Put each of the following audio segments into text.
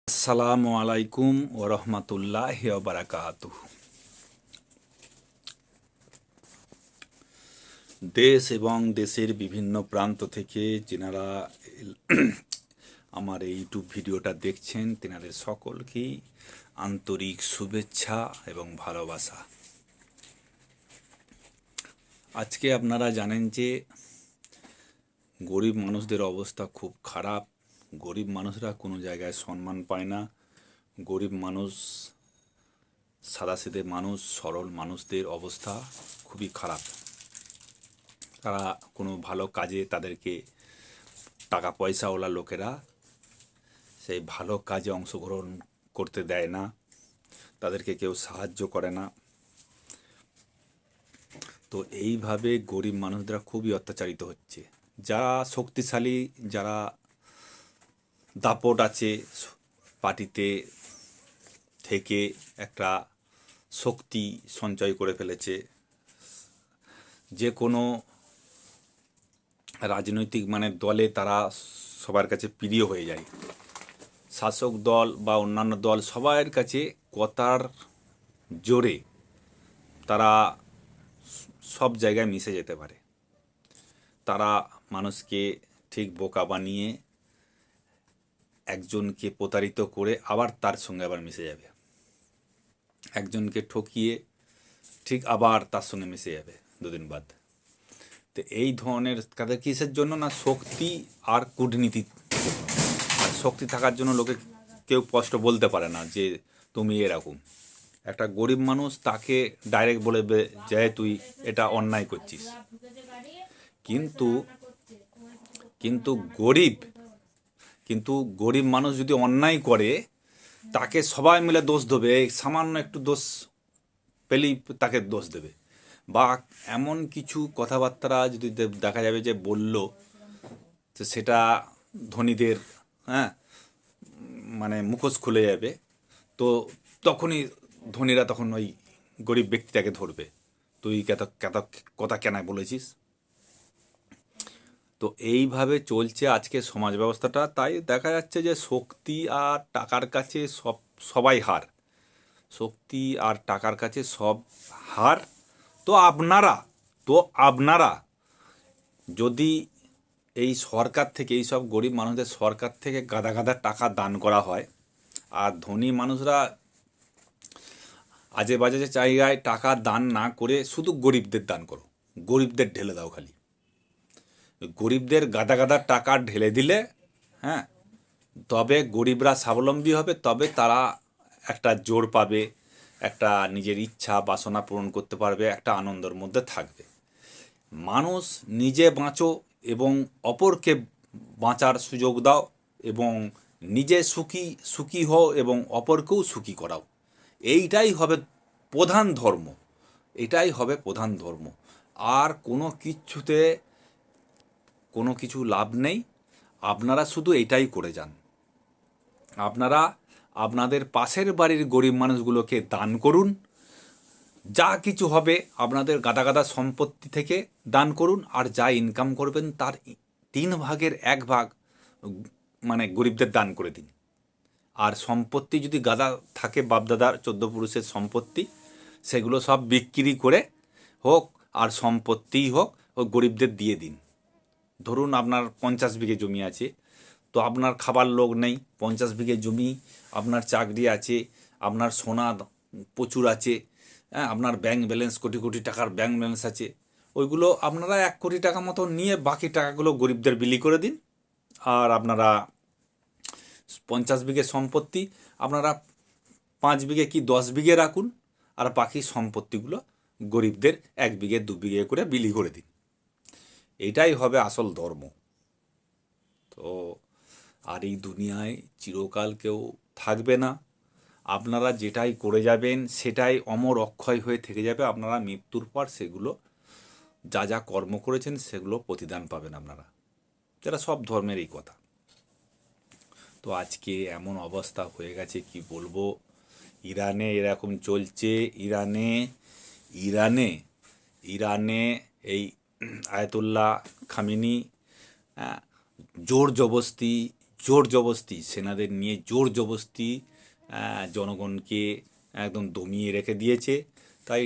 আসসালামু আলাইকুম ওরহমতুল্লাহি ওবারাকাতুহু। দেশ এবং দেশের বিভিন্ন প্রান্ত থেকে যেনারা আমার এই ইউটিউব ভিডিওটা দেখছেন তেনাদের সকলকেই আন্তরিক শুভেচ্ছা এবং ভালোবাসা। আজকে আপনারা জানেন যে গরিব মানুষদের অবস্থা খুব খারাপ। গরিব মানুষরা কোনো জায়গায় সম্মান পায় না। গরিব মানুষ, সাদাসিধে মানুষ, সরল মানুষদের অবস্থা খুবই খারাপ। তারা কোনো ভালো কাজে তাদেরকে টাকা পয়সাওয়ালা লোকেরা সেই ভালো কাজে অংশগ্রহণ করতে দেয় না, তাদেরকে কেউ সাহায্য করে না। তো এইভাবে গরিব মানুষরা খুবই অত্যাচারিত হচ্ছে। যারা শক্তিশালী, যারা দাপট আছে, পার্টিতে থেকে একটা শক্তি সঞ্চয় করে ফেলেছে, যে কোনো রাজনৈতিক দলে তারা সবার কাছে প্রিয় হয়ে যায়। শাসক দল বা অন্যান্য দল সবার কাছে কথার জোরে তারা সব জায়গায় মিশে যেতে পারে। তারা মানুষকে ঠিক বোকা বানিয়ে একজনকে প্রতারিত করে আবার তার সঙ্গে আবার মিশে যাবে, একজনকে ঠকিয়ে ঠিক আবার তার সঙ্গে মিশে যাবে দুদিন বাদ। তো এই ধরনের তাদের কিসের জন্য? না শক্তি আর কূটনীতি। আর শক্তি থাকার জন্য লোকে কেউ স্পষ্ট বলতে পারে না যে তুমি এরকম। একটা গরিব মানুষ তাকে ডাইরেক্ট বলে যে তুই এটা অন্যায় করছিস। কিন্তু কিন্তু গরিব কিন্তু গরিব মানুষ যদি অন্যায় করে তাকে সবাই মিলে দোষ দেবে। সামান্য একটু দোষ পেলেই তাকে দোষ দেবে। বা এমন কিছু কথাবার্তা যদি দেখা যাবে যে বলল, তো সেটা ধনীদের হ্যাঁ মুখোশ খুলে যাবে। তো তখনই ধনীরা তখন ওই গরিব ব্যক্তিটাকে ধরবে, তুই কথা কেন বলেছিস। তো এইভাবে চলছে আজকে সমাজ ব্যবস্থাটা। তাই দেখা যাচ্ছে যে শক্তি আর টাকার কাছে সবাই হার। শক্তি আর টাকার কাছে সব হার। তো আপনারা যদি এই সরকার থেকে, এই সব গরিব মানুষদের সরকার থেকে গাদা গাদা টাকা দান করা হয়, আর ধনী মানুষরা আজে বাজে জায়গায় টাকা দান না করে শুধু গরিবদের দান করো, গরিবদের ঢেলে দাও। খালি গরিবদের গাদা গাদা টাকা ঢেলে দিলে হ্যাঁ, তবে গরিবরা স্বাবলম্বী হবে, তবে তারা একটা জোর পাবে, একটা নিজের ইচ্ছা বাসনা পূরণ করতে পারবে, একটা আনন্দের মধ্যে থাকবে। মানুষ নিজে বাঁচো এবং অপরকে বাঁচার সুযোগ দাও, এবং নিজে সুখী হও এবং অপরকেও সুখী করাও। এইটাই হবে প্রধান ধর্ম, এটাই হবে প্রধান ধর্ম। আর কোনো কিছু লাভ নেই। আপনারা শুধু এটাই করে যান। আপনারা আপনাদের পাশের বাড়ির গরিব মানুষগুলোকে দান করুন। যা কিছু হবে আপনাদের গাদা গাদা সম্পত্তি থেকে দান করুন, আর যা ইনকাম করবেন তার 1/3 গরিবদের দান করে দিন। আর সম্পত্তি যদি গাদা থাকে, বাপদাদার 14 পুরুষের সম্পত্তি, সেগুলো সব বিক্রি করে হোক আর সম্পত্তিই হোক, ওই গরিবদের দিয়ে দিন। ধরুন আপনার 50 বিঘে জমি আছে, তো আপনার খাবার লোক নেই, 50 বিঘে জমি, আপনার চাকরি আছে, আপনার সোনা প্রচুর আছে, হ্যাঁ, আপনার ব্যাংক ব্যালেন্স কোটি কোটি টাকার ব্যাংক ব্যালেন্স আছে, ওইগুলো আপনারা 1 কোটি টাকা মতো নিয়ে বাকি টাকাগুলো গরিবদের বিলি করে দিন। আর আপনারা 50 বিঘে সম্পত্তি আপনারা 5 বিঘে কি 10 বিঘে রাখুন, আর বাকি সম্পত্তিগুলো গরিবদের 1 বিঘে 2 বিঘে করে বিলি করে দিন। এটাই হবে আসল ধর্ম। তো আর এই দুনিয়ায় চিরকাল কেউ থাকবে না। আপনারা যেটাই করে যাবেন সেটাই অমর অক্ষয় হয়ে থেকে যাবে। আপনারা মৃত্যুর পর সেগুলো যা যা কর্ম করেছেন সেগুলো প্রতিদান পাবেন আপনারা। যেটা সব ধর্মের এই কথা। তো আজকে এমন অবস্থা হয়ে গেছে কি বলবো। ইরানে এরকম চলছে। ইরানে ইরানে এই আয়াতুল্লাহ খামেনি জোর জবস্তি জোর জবস্তি, সেনাদের নিয়ে জোর জবস্তি জনগণকে একদম দমিয়ে রেখে দিয়েছে। তাই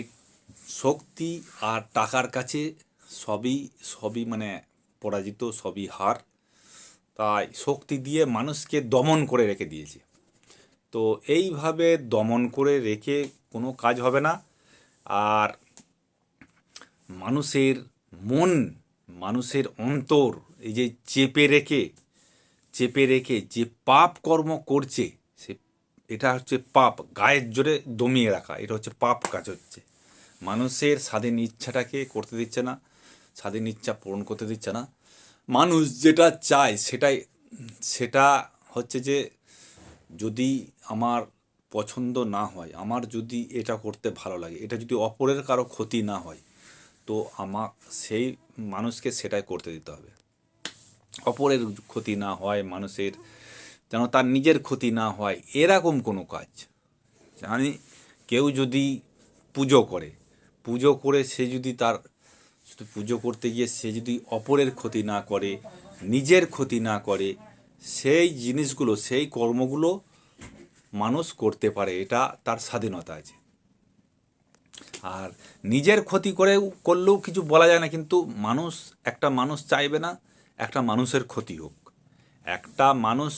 শক্তি আর টাকার কাছে সবই মানে পরাজিত, সবই হার। তাই শক্তি দিয়ে মানুষকে দমন করে রেখে দিয়েছে। তো এইভাবে দমন করে রেখে কোনো কাজ হবে না। আর মানুষের মন, মানুষের অন্তর এই যে চেপে রেখে যে পাপ কর্ম করছে, সে এটা হচ্ছে পাপ। গায়ের জোরে দমিয়ে রাখা, এটা হচ্ছে পাপ কাজ হচ্ছে। মানুষের স্বাধীন ইচ্ছাটাকে করতে দিচ্ছে না, স্বাধীন ইচ্ছা পূরণ করতে দিচ্ছে না। মানুষ যেটা চায় সেটা হচ্ছে যে যদি আমার পছন্দ না হয়, আমার যদি এটা করতে ভালো লাগে, এটা যদি অপরের কারো ক্ষতি না হয়, তো সেই মানুষকে সেটাই করতে দিতে হবে। অপরের ক্ষতি না হয়, মানুষের যেন তার নিজের ক্ষতি না হয়, এরকম কোনো কাজ জানি। কেউ যদি পুজো করে সে যদি তার শুধু পুজো করতে গিয়ে সে যদি অপরের ক্ষতি না করে, নিজের ক্ষতি না করে, সেই জিনিসগুলো, সেই কর্মগুলো মানুষ করতে পারে, এটা তার স্বাধীনতা আছে। আর নিজের ক্ষতি করলেও কিছু বলা যায় না, কিন্তু একটা মানুষ চাইবে না একটা মানুষের ক্ষতি হোক। একটা মানুষ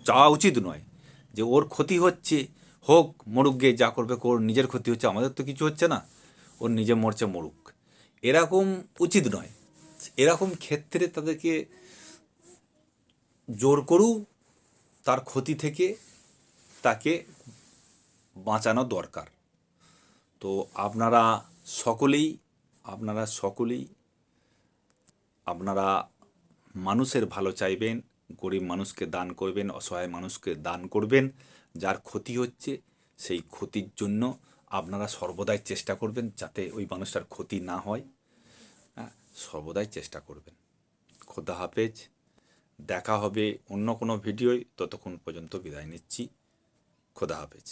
চাওয়া উচিত নয় যে ওর ক্ষতি হচ্ছে, হোক, মরুক গে, যা করবে ওর নিজের ক্ষতি হচ্ছে, আমাদের তো কিছু হচ্ছে না, ওর নিজে মরছে, মরুক, এরকম উচিত নয়। এরকম ক্ষেত্রে তাদেরকে জোর করুক, তার ক্ষতি থেকে তাকে বাঁচানো দরকার। তো আপনারা সকলেই আপনারা মানুষের ভালো চাইবেন, গরিব মানুষকে দান করবেন, অসহায় মানুষকে দান করবেন। যার ক্ষতি হচ্ছে সেই ক্ষতির জন্য আপনারা সর্বদাই চেষ্টা করবেন যাতে ওই মানুষটার ক্ষতি না হয়। সর্বদাই চেষ্টা করবেন। খোদা হাফেজ। দেখা হবে অন্য কোনো ভিডিওয়। ততক্ষণ পর্যন্ত বিদায় নিচ্ছি। খোদা হাফেজ।